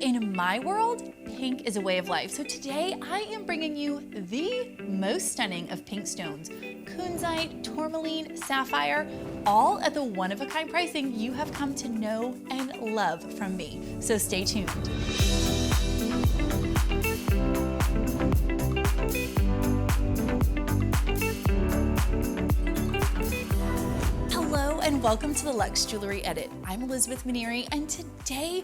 In my world, pink is a way of life. So today I am bringing you the most stunning of pink stones. Kunzite, tourmaline, sapphire, all at the one-of-a-kind pricing you have come to know and love from me. So stay tuned. Hello and welcome to the Luxe Jewelry Edit. I'm Elizabeth Minieri, and today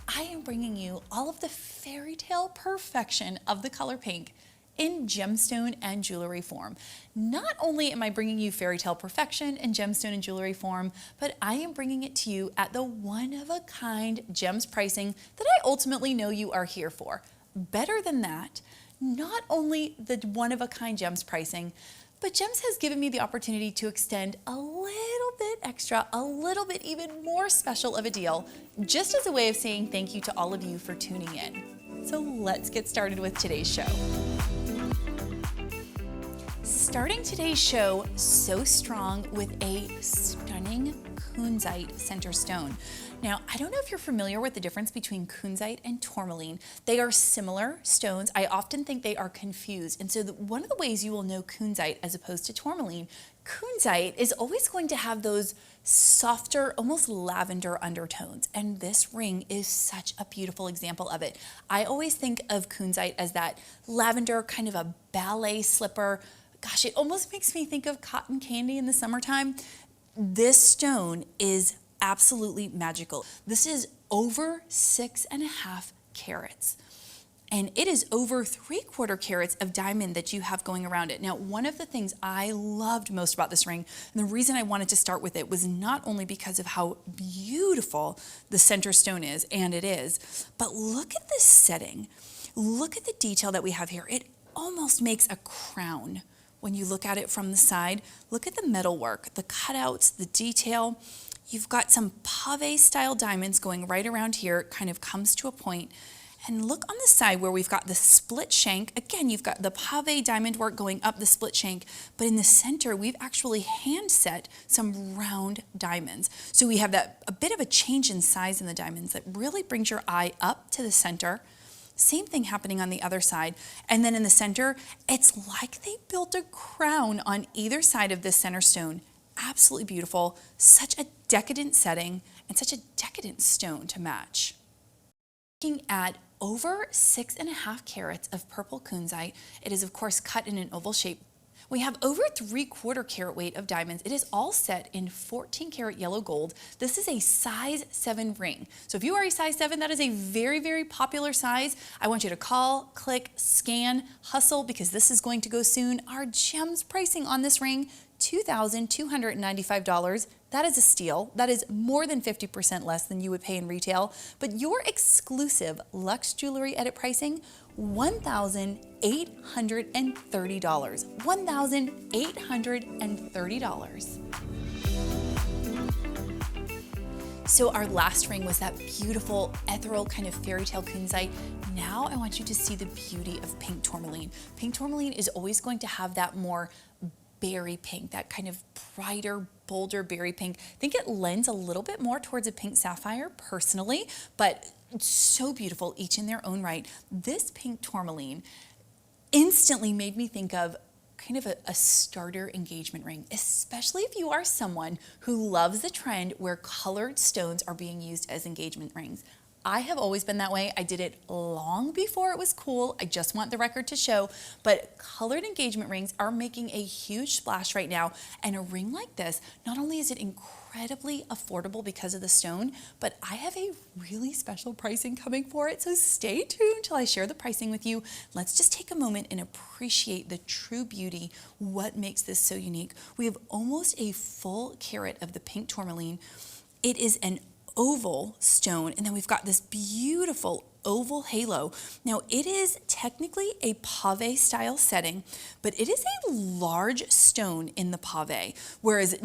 I am bringing you all of the fairy tale perfection of the color pink in gemstone and jewelry form. Not only am I bringing you fairy tale perfection in gemstone and jewelry form, but I am bringing it to you at the one-of-a-kind gems pricing that I ultimately know you are here for. Better than that, not only the one-of-a-kind gems pricing, but Gems has given me the opportunity to extend a little bit extra, a little bit even more special of a deal, just as a way of saying thank you to all of you for tuning in. So let's get started with today's show. Starting today's show so strong with a stunning kunzite center stone. Now, I don't know if you're familiar with the difference between kunzite and tourmaline. They are similar stones. I often think they are confused. And so one of the ways you will know kunzite as opposed to tourmaline, kunzite is always going to have those softer, almost lavender undertones. And this ring is such a beautiful example of it. I always think of kunzite as that lavender, kind of a ballet slipper. Gosh, it almost makes me think of cotton candy in the summertime. This stone is absolutely magical. This is over 6.5 carats. And it is over 3/4 carats of diamond that you have going around it. Now, one of the things I loved most about this ring, and the reason I wanted to start with it, was not only because of how beautiful the center stone is, and it is, but look at this setting. Look at the detail that we have here. It almost makes a crown. When you look at it from the side, look at the metalwork, the cutouts, the detail. You've got some pave style diamonds going right around here. It kind of comes to a point. And look on the side where we've got the split shank. Again, you've got the pave diamond work going up the split shank, but in the center, we've actually hand set some round diamonds. So we have that a bit of a change in size in the diamonds that really brings your eye up to the center. Same thing happening on the other side. And then in the center, it's like they built a crown on either side of this center stone. Absolutely beautiful. Such a decadent setting and such a decadent stone to match. Looking at over 6.5 carats of purple kunzite. It is of course cut in an oval shape. We have over 3/4 carat weight of diamonds. It is all set in 14 karat yellow gold. This is a size 7 ring. So if you are a size 7, that is a very, very popular size. I want you to call, click, scan, hustle, because this is going to go soon. Our gems pricing on this ring, $2,295. That is a steal. That is more than 50% less than you would pay in retail. But your exclusive Luxe Jewelry Edit pricing, $1,830. $1,830. So our last ring was that beautiful ethereal kind of fairy tale kunzite. Now I want you to see the beauty of pink tourmaline. Pink tourmaline is always going to have that more berry pink, that kind of brighter, bolder berry pink. I think it lends a little bit more towards a pink sapphire personally, but so beautiful each in their own right. This pink tourmaline instantly made me think of kind of a starter engagement ring, especially if you are someone who loves the trend where colored stones are being used as engagement rings. I have always been that way. I did it long before it was cool. I just want the record to show, but colored engagement rings are making a huge splash right now. And a ring like this, not only is it incredibly affordable because of the stone, but I have a really special pricing coming for it. So stay tuned till I share the pricing with you. Let's just take a moment and appreciate the true beauty, what makes this so unique. We have almost a full carat of the pink tourmaline. It is an oval stone, and then we've got this beautiful oval halo. Now it is technically a pave style setting, but it is a large stone in the pave, whereas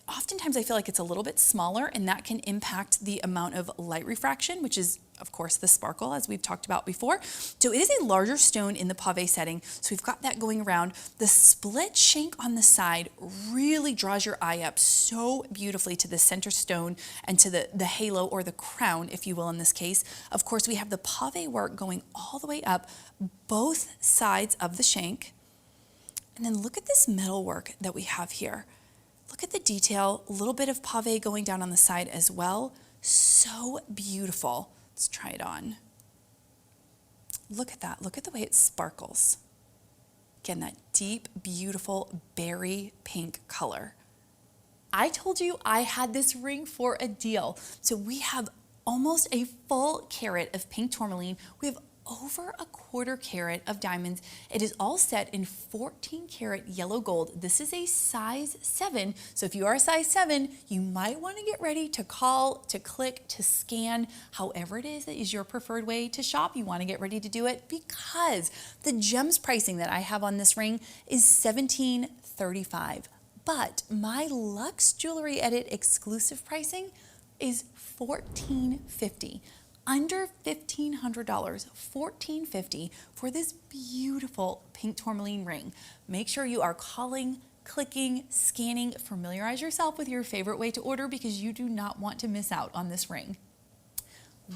oftentimes I feel like it's a little bit smaller, and that can impact the amount of light refraction, which is of course, the sparkle, as we've talked about before. So it is a larger stone in the pave setting. So we've got that going around. The split shank on the side really draws your eye up so beautifully to the center stone and to the halo, or the crown, if you will, in this case. Of course, we have the pave work going all the way up both sides of the shank. And then look at this metal work that we have here. Look at the detail, a little bit of pave going down on the side as well. So beautiful. Let's try it on. Look at that. Look at the way it sparkles. Again, that deep, beautiful berry pink color. I told you I had this ring for a deal. So we have almost a full carat of pink tourmaline. We have over a quarter carat of diamonds. It is all set in 14 karat yellow gold. This is a size 7. So if you are a size 7, you might want to get ready to call, to click, to scan, however it is that is your preferred way to shop. You want to get ready to do it, because the gems pricing that I have on this ring is $17.35. But my Luxe Jewelry Edit exclusive pricing is $14.50. Under $1,500, $14.50 for this beautiful pink tourmaline ring. Make sure you are calling, clicking, scanning, familiarize yourself with your favorite way to order, because you do not want to miss out on this ring.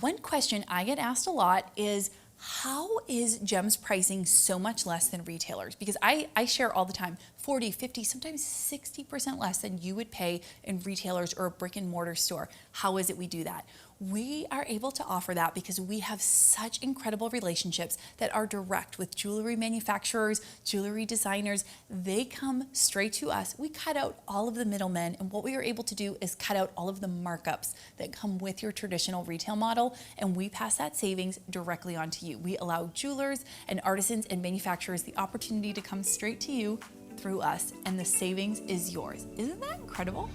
One question I get asked a lot is, how is gems pricing so much less than retailers? Because I share all the time, 40, 50, sometimes 60% less than you would pay in retailers or a brick and mortar store. How is it we do that? We are able to offer that because we have such incredible relationships that are direct with jewelry manufacturers, jewelry designers. They come straight to us. We cut out all of the middlemen, and what we are able to do is cut out all of the markups that come with your traditional retail model, and we pass that savings directly on to you. We allow jewelers and artisans and manufacturers the opportunity to come straight to you through us, and the savings is yours. Isn't that incredible?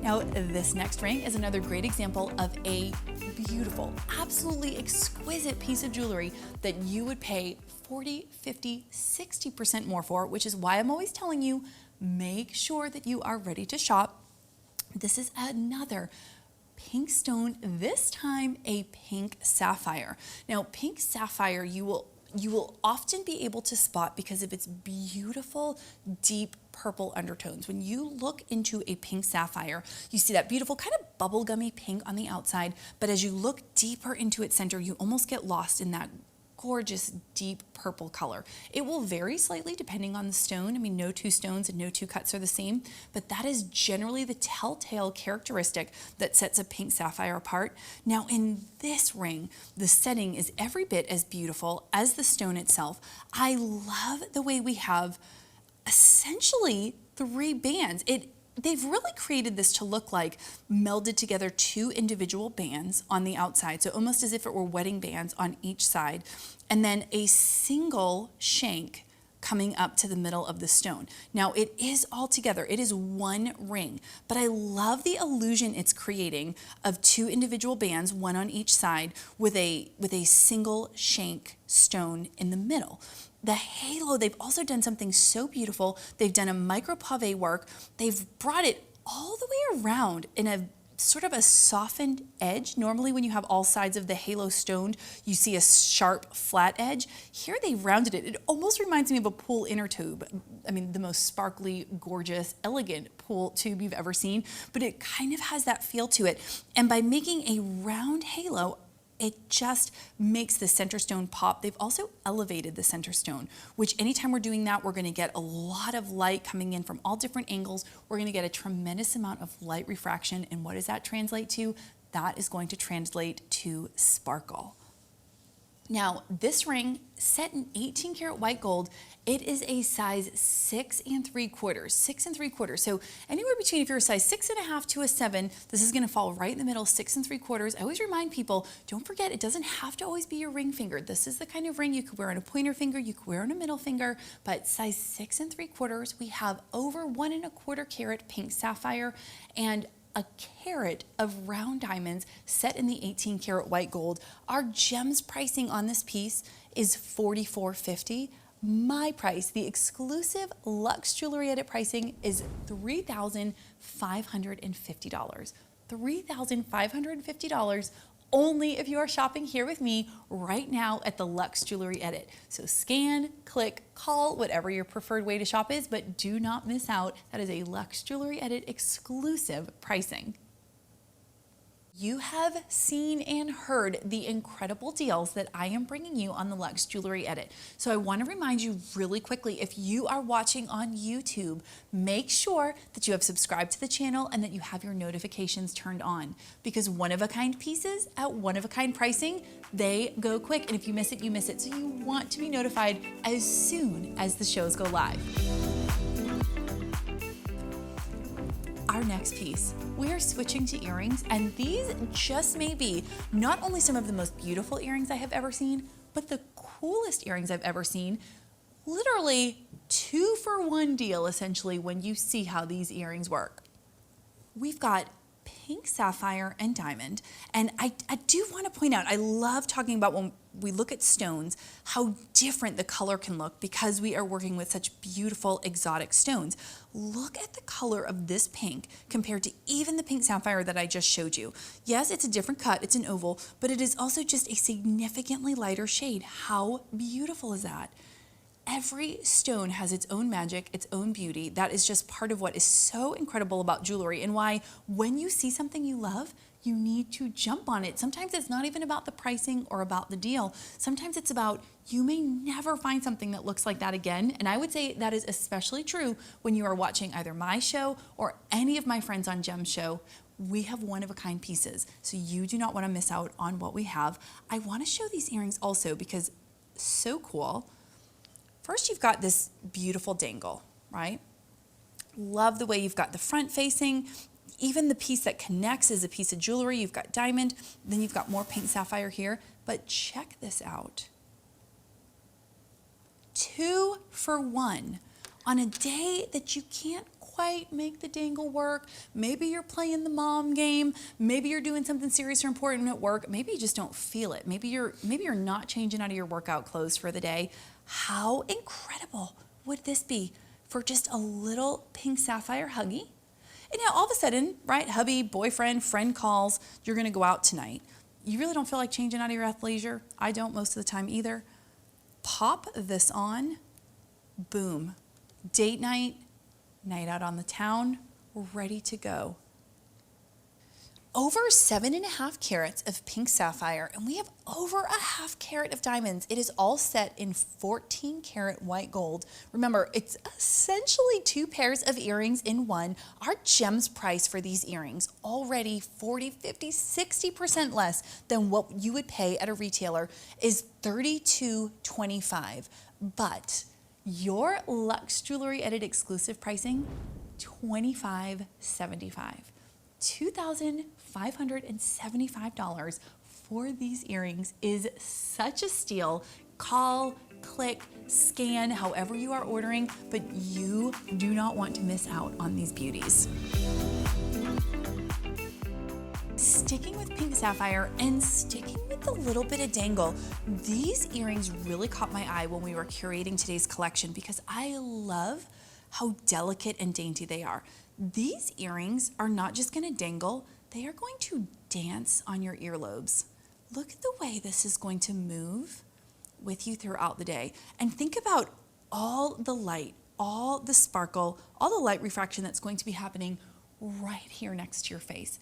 Now, this next ring is another great example of a beautiful, absolutely exquisite piece of jewelry that you would pay 40, 50, 60% more for, which is why I'm always telling you, make sure that you are ready to shop. This is another pink stone, this time a pink sapphire. Now, pink sapphire you will often be able to spot because of its beautiful, deep purple undertones. When you look into a pink sapphire, you see that beautiful kind of bubblegummy pink on the outside, but as you look deeper into its center, you almost get lost in that gorgeous deep purple color. It will vary slightly depending on the stone. I mean, no two stones and no two cuts are the same, but that is generally the telltale characteristic that sets a pink sapphire apart. Now, in this ring, the setting is every bit as beautiful as the stone itself. I love the way we have essentially 3 bands. They've really created this to look like melded together 2 individual bands on the outside, so almost as if it were wedding bands on each side, and then a single shank coming up to the middle of the stone. Now, it is all together. It is one ring, but I love the illusion it's creating of 2 individual bands, one on each side, with a single shank stone in the middle. The halo, they've also done something so beautiful. They've done a micro pave work. They've brought it all the way around in a sort of a softened edge. Normally when you have all sides of the halo stoned, you see a sharp flat edge. Here they've rounded it. It almost reminds me of a pool inner tube. I mean, the most sparkly, gorgeous, elegant pool tube you've ever seen, but it kind of has that feel to it. And by making a round halo, it just makes the center stone pop. They've also elevated the center stone, which anytime we're doing that, we're gonna get a lot of light coming in from all different angles. We're gonna get a tremendous amount of light refraction. And what does that translate to? That is going to translate to sparkle. Now, this ring, set in 18 karat white gold, it is a size 6 3/4, 6 3/4. So anywhere between, if you're a size 6.5 to a 7, this is gonna fall right in the middle, 6 3/4. I always remind people, don't forget, it doesn't have to always be your ring finger. This is the kind of ring you could wear on a pointer finger, you could wear on a middle finger, but size 6 3/4, we have over 1 1/4 carat pink sapphire and a carat of round diamonds set in the 18 karat white gold. Our gems pricing on this piece is $44.50. My price, the exclusive Luxe Jewelry Edit pricing, is $3,550. $3,550 only if you are shopping here with me right now at the Luxe Jewelry Edit. So scan, click, call, whatever your preferred way to shop is, but do not miss out. That is a Luxe Jewelry Edit exclusive pricing. You have seen and heard the incredible deals that I am bringing you on the Luxe Jewelry Edit. So I want to remind you really quickly, if you are watching on YouTube, make sure that you have subscribed to the channel and that you have your notifications turned on, because one-of-a-kind pieces at one-of-a-kind pricing, they go quick. And if you miss it, you miss it. So you want to be notified as soon as the shows go live. Our next piece, we are switching to earrings, and these just may be not only some of the most beautiful earrings I have ever seen, but the coolest earrings I've ever seen. Literally 2-for-1 deal, essentially, when you see how these earrings work. We've got pink sapphire and diamond, and I do want to point out, I love talking about when we look at stones, how different the color can look because we are working with such beautiful exotic stones. Look at the color of this pink compared to even the pink sapphire that I just showed you. Yes, it's a different cut, it's an oval, but it is also just a significantly lighter shade. How beautiful is that? Every stone has its own magic, its own beauty. That is just part of what is so incredible about jewelry, and why when you see something you love, you need to jump on it. Sometimes it's not even about the pricing or about the deal. Sometimes it's about you may never find something that looks like that again. And I would say that is especially true when you are watching either my show or any of my friends on Gem's show. We have one-of-a-kind pieces, so you do not want to miss out on what we have. I want to show these earrings also because so cool. First, you've got this beautiful dangle, right? Love the way you've got the front facing. Even the piece that connects is a piece of jewelry. You've got diamond, then you've got more pink sapphire here. But check this out. 2-for-1 on a day that you can't quite make the dangle work. Maybe you're playing the mom game. Maybe you're doing something serious or important at work. Maybe you just don't feel it. Maybe you're not changing out of your workout clothes for the day. How incredible would this be for just a little pink sapphire huggie? And now all of a sudden, right, hubby, boyfriend, friend calls, you're gonna go out tonight. You really don't feel like changing out of your athleisure? I don't most of the time either. Pop this on, boom. Date night, night out on the town, ready to go. Over 7.5 carats of pink sapphire, and we have over 1/2 carat of diamonds. It is all set in 14 karat white gold. Remember, it's essentially 2 pairs of earrings in one. Our Gems price for these earrings, already 40, 50, 60% less than what you would pay at a retailer, is $32.25. But your Luxe Jewelry Edit exclusive pricing, $25.75. $2,575 for these earrings is such a steal. Call, click, scan, however you are ordering, but you do not want to miss out on these beauties. Sticking with pink sapphire and sticking with a little bit of dangle, these earrings really caught my eye when we were curating today's collection because I love how delicate and dainty they are. These earrings are not just going to dangle, they are going to dance on your earlobes. Look at the way this is going to move with you throughout the day. And think about all the light, all the sparkle, all the light refraction that's going to be happening right here next to your face.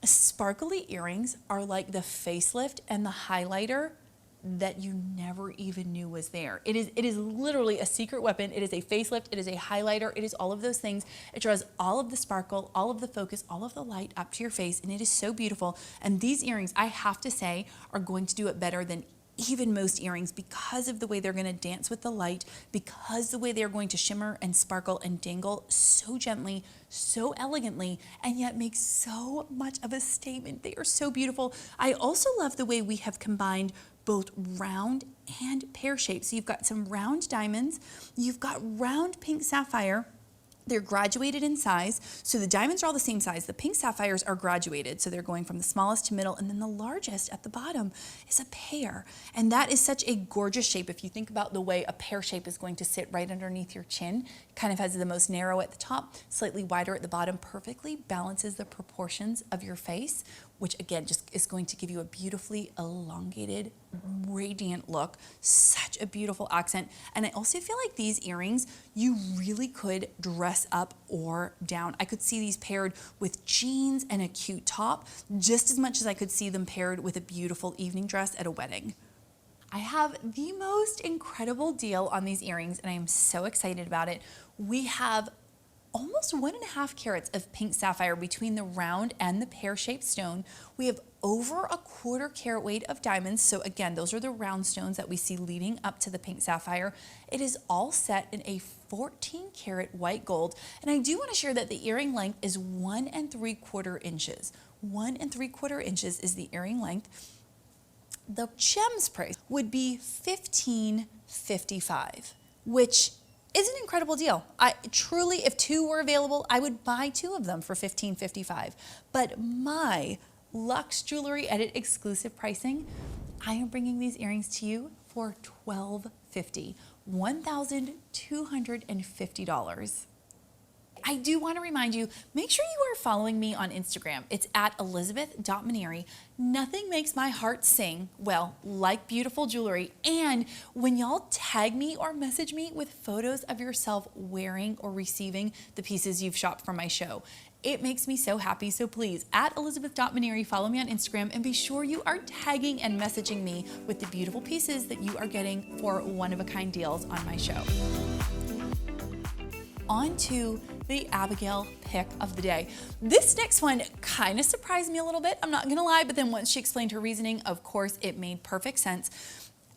Sparkly earrings are like the facelift and the highlighter that you never even knew was there. It is literally a secret weapon. It is a facelift, it is a highlighter, it is all of those things. It draws all of the sparkle, all of the focus, all of the light up to your face, and it is so beautiful. And these earrings, I have to say, are going to do it better than even most earrings because of the way they're gonna dance with the light, because the way they're going to shimmer and sparkle and dangle so gently, so elegantly, and yet make so much of a statement. They are so beautiful. I also love the way we have combined both round and pear shaped. So you've got some round diamonds, you've got round pink sapphire, They're graduated in size, so the diamonds are all the same size. The pink sapphires are graduated, so they're going from the smallest to middle, and then the largest at the bottom is a pear. And that is such a gorgeous shape. If you think about the way a pear shape is going to sit right underneath your chin, kind of has the most narrow at the top, slightly wider at the bottom, perfectly balances the proportions of your face, which again just is going to give you a beautifully elongated, radiant look. Such a beautiful accent. And I also feel like these earrings, you really could dress up or down. I could see these paired with jeans and a cute top, just as much as I could see them paired with a beautiful evening dress at a wedding. I have the most incredible deal on these earrings, and I am so excited about it. We have almost 1.5 carats of pink sapphire between the round and the pear-shaped stone. We have over 1/4 carat weight of diamonds. So again, those are the round stones that we see leading up to the pink sapphire. It is all set in a 14 karat white gold. And I do want to share that the earring length is 1 3/4 inches. 1 3/4 inches is the earring length. The gems price would be $15.55, which is an incredible deal. I truly, if 2 were available, I would buy 2 of them for $15.55. But my Luxe Jewelry Edit exclusive pricing, I am bringing these earrings to you for $1,250, $1,250. I do want to remind you, make sure you are following me on Instagram. It's at Elizabeth.Minieri. Nothing makes my heart sing, well, like beautiful jewelry. And when y'all tag me or message me with photos of yourself wearing or receiving the pieces you've shopped from my show, it makes me so happy. So please, at Elizabeth.Minieri, follow me on Instagram and be sure you are tagging and messaging me with the beautiful pieces that you are getting for one-of-a-kind deals on my show. On to the Abigail pick of the day. This next one kind of surprised me a little bit, I'm not gonna lie, but then once she explained her reasoning, of course, it made perfect sense.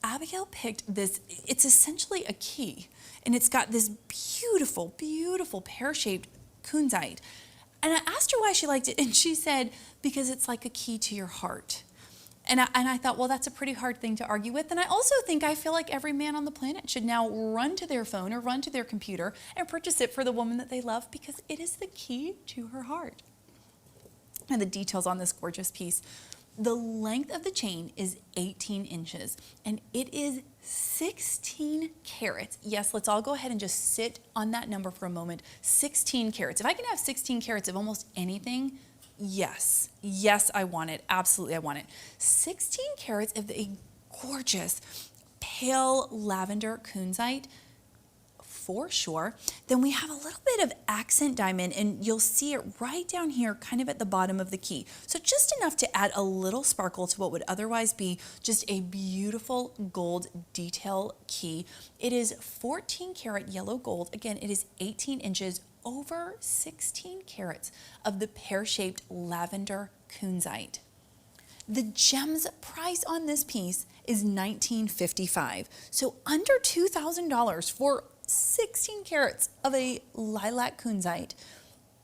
Abigail picked this, it's essentially a key, and it's got this beautiful, beautiful pear-shaped kunzite. And I asked her why she liked it, and she said, because it's like a key to your heart. And I thought, well, that's a pretty hard thing to argue with. And I also think, I feel like every man on the planet should now run to their phone or run to their computer and purchase it for the woman that they love, because it is the key to her heart. And the details on this gorgeous piece. The length of the chain is 18 inches and it is 16 carats. Yes, let's all go ahead and just sit on that number for a moment. 16 carats. If I can have 16 carats of almost anything, yes, yes, I want it. Absolutely, I want it. 16 carats of a gorgeous pale lavender kunzite, for sure. Then we have a little bit of accent diamond, and you'll see it right down here, kind of at the bottom of the key. So just enough to add a little sparkle to what would otherwise be just a beautiful gold detail key. It is 14 karat yellow gold. Again, it is 18 inches, over 16 carats of the pear-shaped lavender kunzite. The gems price on this piece is $19.55, so under $2,000 for 16 carats of a lilac kunzite.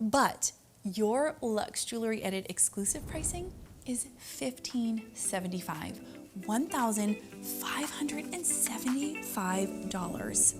But your Luxe Jewelry Edit exclusive pricing is $15.75, $1,575.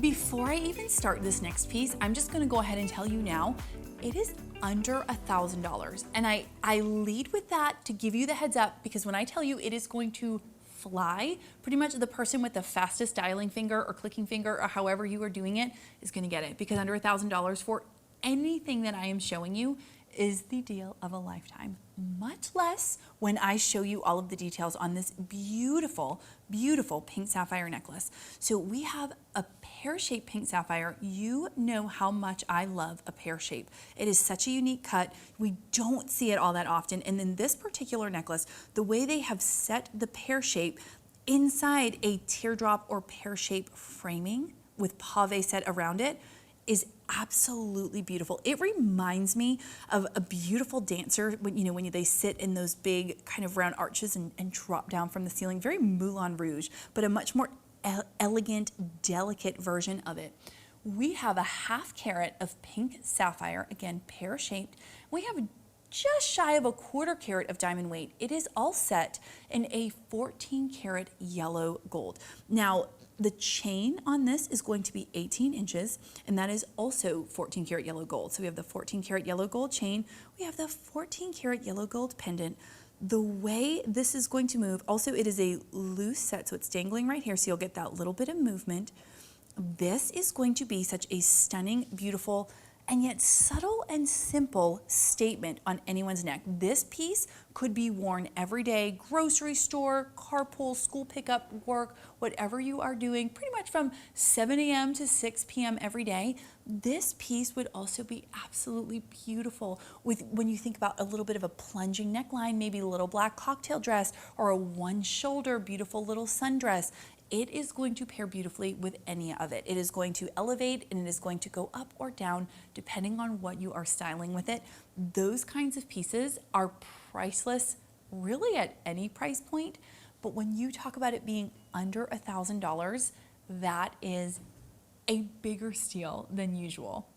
Before I even start this next piece, I'm just gonna go ahead and tell you now, it is under $1,000. And I lead with that to give you the heads up, because when I tell you it is going to fly, pretty much the person with the fastest dialing finger or clicking finger or however you are doing it is gonna get it, because under $1,000 for anything that I am showing you is the deal of a lifetime. Much less when I show you all of the details on this beautiful, beautiful pink sapphire necklace. So we have a pear-shaped pink sapphire. You know how much I love a pear shape. It is such a unique cut. We don't see it all that often. And in this particular necklace, the way they have set the pear shape inside a teardrop or pear shape framing with pave set around it is absolutely beautiful. It reminds me of a beautiful dancer when, you know, when they sit in those big kind of round arches and drop down from the ceiling. Very Moulin Rouge, but a much more elegant, delicate version of it. We have a 1/2 carat of pink sapphire, again, pear-shaped. We have just shy of a 1/4 carat of diamond weight. It is all set in a 14 karat yellow gold. Now, The chain on this is going to be 18 inches, and that is also 14 karat yellow gold. So we have the 14 karat yellow gold chain, we have the 14 karat yellow gold pendant. The way this is going to move, also it is a loose set, so it's dangling right here, so you'll get that little bit of movement. This is going to be such a stunning, beautiful, and yet subtle and simple statement on anyone's neck. This piece could be worn every day, grocery store, carpool, school pickup, work, whatever you are doing, pretty much from 7 a.m. to 6 p.m. every day. This piece would also be absolutely beautiful with, when you think about a little bit of a plunging neckline, maybe a little black cocktail dress or a one shoulder beautiful little sundress. It is going to pair beautifully with any of it. It is going to elevate and it is going to go up or down depending on what you are styling with it. Those kinds of pieces are priceless really at any price point, but when you talk about it being under $1,000, that is a bigger steal than usual.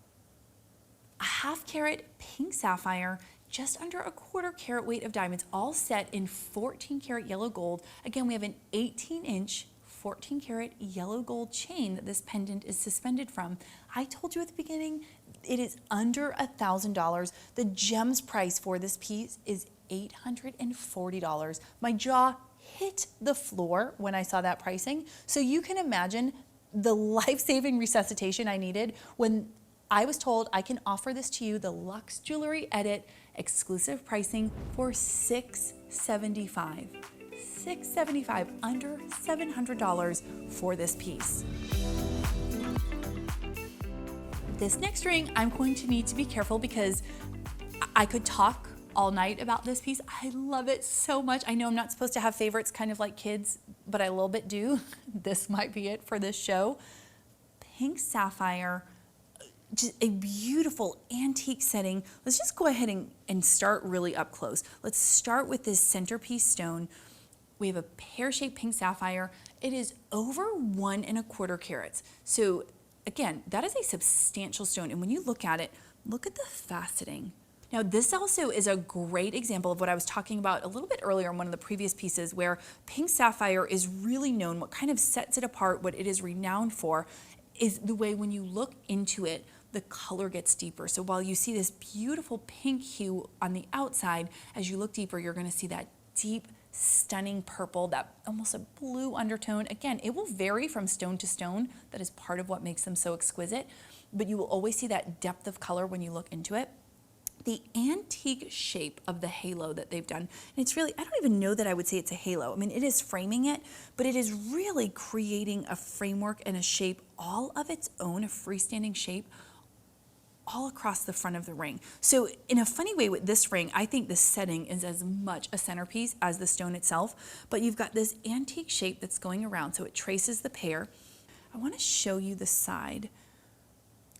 A 1/2 carat pink sapphire, just under a 1/4 carat weight of diamonds, all set in 14 karat yellow gold. Again, we have an 18-inch 14 karat yellow gold chain that this pendant is suspended from. I told you at the beginning, it is under $1,000. The gems price for this piece is $840. My jaw hit the floor when I saw that pricing. So you can imagine the life-saving resuscitation I needed when I was told I can offer this to you, the Luxe Jewelry Edit exclusive pricing for $675. $675, under $700 for this piece. This next ring, I'm going to need to be careful because I could talk all night about this piece. I love it so much. I know I'm not supposed to have favorites, kind of like kids, but I a little bit do. This might be it for this show. Pink sapphire, just a beautiful antique setting. Let's just go ahead and start really up close. Let's start with this centerpiece stone. We have a pear-shaped pink sapphire. It is over 1 1/4 carats. So again, that is a substantial stone. And when you look at it, look at the faceting. Now this also is a great example of what I was talking about a little bit earlier in one of the previous pieces, where pink sapphire is really known. What kind of sets it apart, what it is renowned for, is the way when you look into it, the color gets deeper. So while you see this beautiful pink hue on the outside, as you look deeper, you're gonna see that deep, stunning purple, that almost a blue undertone. Again, it will vary from stone to stone. That is part of what makes them so exquisite, but you will always see that depth of color when you look into it. The antique shape of the halo that they've done, and it's really, I don't even know that I would say it's a halo. I mean, it is framing it, but it is really creating a framework and a shape all of its own, a freestanding shape, all across the front of the ring. So in a funny way with this ring, I think the setting is as much a centerpiece as the stone itself, but you've got this antique shape that's going around, so it traces the pear. I want to show you the side,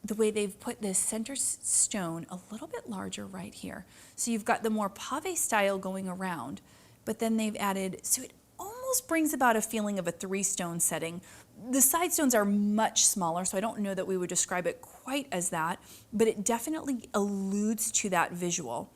the way they've put this center stone a little bit larger right here. So you've got the more pave style going around, but then they've added, so it almost brings about a feeling of a 3-stone setting. The side stones are much smaller, so I don't know that we would describe it quite as that, but it definitely alludes to that visual.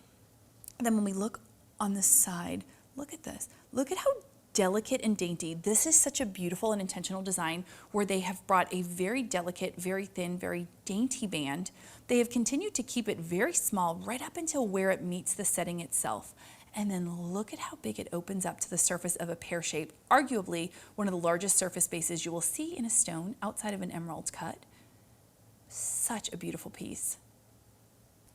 And then when we look on the side, look at this. Look at how delicate and dainty. This is such a beautiful and intentional design where they have brought a very delicate, very thin, very dainty band. They have continued to keep it very small right up until where it meets the setting itself. And then look at how big it opens up to the surface of a pear shape, arguably one of the largest surface spaces you will see in a stone outside of an emerald cut. Such a beautiful piece.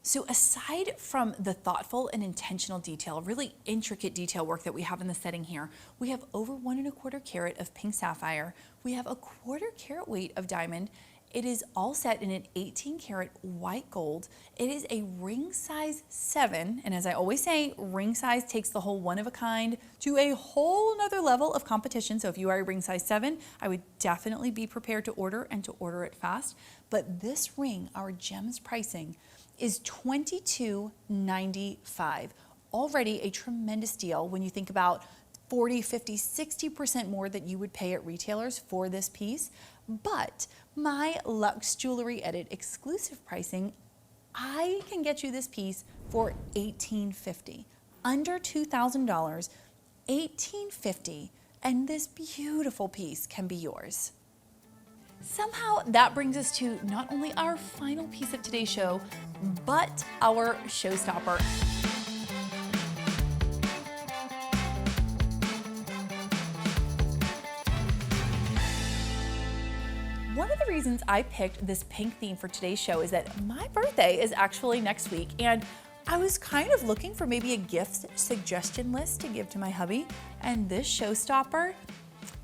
So aside from the thoughtful and intentional detail, really intricate detail work that we have in the setting here, we have over 1 1/4 carat of pink sapphire. We have a 1/4 carat weight of diamond. It is all set in an 18 karat white gold. It is a ring size 7. And as I always say, ring size takes the whole one of a kind to a whole nother level of competition. So if you are a ring size 7, I would definitely be prepared to order and to order it fast. But this ring, our gems pricing, is $22.95. Already a tremendous deal when you think about 40, 50, 60% more that you would pay at retailers for this piece. But my Luxe Jewelry Edit exclusive pricing, I can get you this piece for $18.50. Under $2,000, $18.50, and this beautiful piece can be yours. Somehow that brings us to not only our final piece of today's show, but our showstopper. One of the reasons I picked this pink theme for today's show is that my birthday is actually next week, and I was kind of looking for maybe a gift suggestion list to give to my hubby, and this showstopper,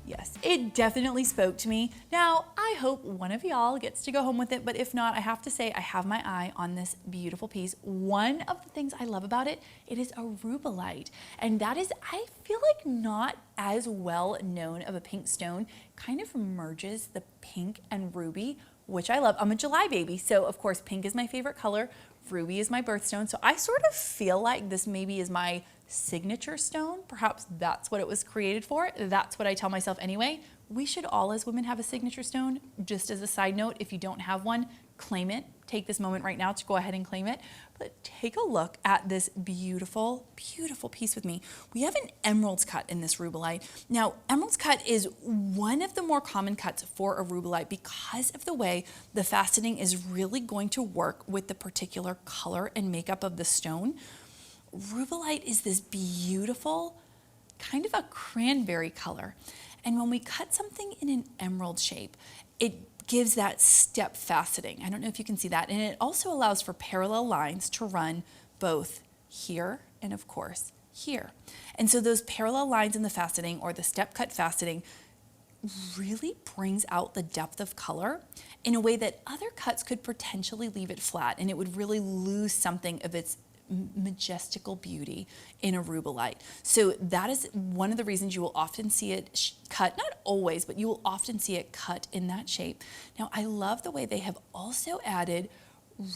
yes, it definitely spoke to me. Now, I hope one of y'all gets to go home with it, but if not, I have to say I have my eye on this beautiful piece. One of the things I love about it, it is a rubellite, and that is, I feel like, not as well known of a pink stone. Kind of merges the pink and ruby, which I love. I'm a July baby, so of course pink is my favorite color. Ruby is my birthstone, so I sort of feel like this maybe is my signature stone. Perhaps that's what it was created for. That's what I tell myself anyway. We should all as women have a signature stone. Just as a side note, if you don't have one, claim it. Take this moment right now to go ahead and claim it. But take a look at this beautiful, beautiful piece with me. We have an emerald cut in this rubellite. Now, emerald cut is one of the more common cuts for a rubellite because of the way the faceting is really going to work with the particular color and makeup of the stone. Rubellite is this beautiful, kind of a cranberry color. And when we cut something in an emerald shape, it gives that step faceting. I don't know if you can see that. And it also allows for parallel lines to run both here and of course here. And so those parallel lines in the faceting or the step cut faceting really brings out the depth of color in a way that other cuts could potentially leave it flat, and it would really lose something of its majestical beauty in a rubellite. So that is one of the reasons you will often see it cut, not always, but you will often see it cut in that shape. Now, I love the way they have also added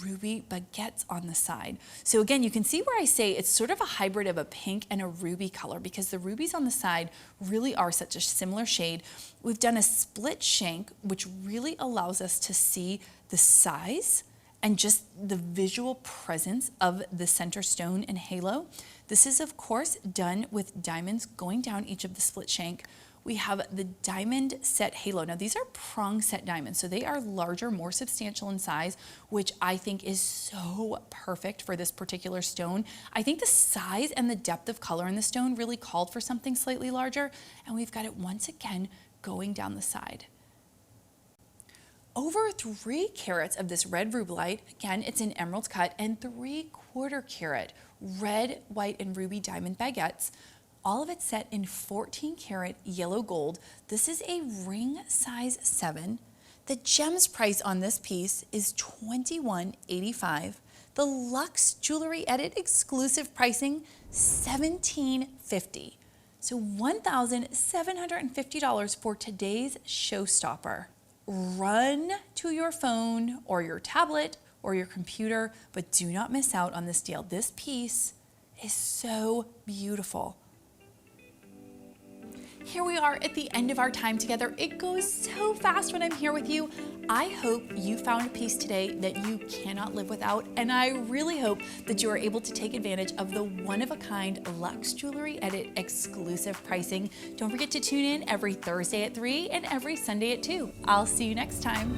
ruby baguettes on the side. So again, you can see where I say it's sort of a hybrid of a pink and a ruby color because the rubies on the side really are such a similar shade. We've done a split shank, which really allows us to see the size and just the visual presence of the center stone and halo. This is of course done with diamonds going down each of the split shank. We have the diamond set halo. Now these are prong set diamonds, so they are larger, more substantial in size, which I think is so perfect for this particular stone. I think the size and the depth of color in the stone really called for something slightly larger, and we've got it once again going down the side. Over 3 carats of this red rubellite, again, it's an emerald cut, and 3/4 carat red, white, and ruby diamond baguettes. All of it set in 14 karat yellow gold. This is a ring size 7. The gems price on this piece is $21.85. The Luxe Jewelry Edit exclusive pricing, $17.50. So $1,750 for today's showstopper. Run to your phone or your tablet or your computer, but do not miss out on this deal. This piece is so beautiful. Here we are at the end of our time together. It goes so fast when I'm here with you. I hope you found a piece today that you cannot live without, and I really hope that you are able to take advantage of the one-of-a-kind Luxe Jewelry Edit exclusive pricing. Don't forget to tune in every Thursday at 3 and every Sunday at 2. I'll see you next time.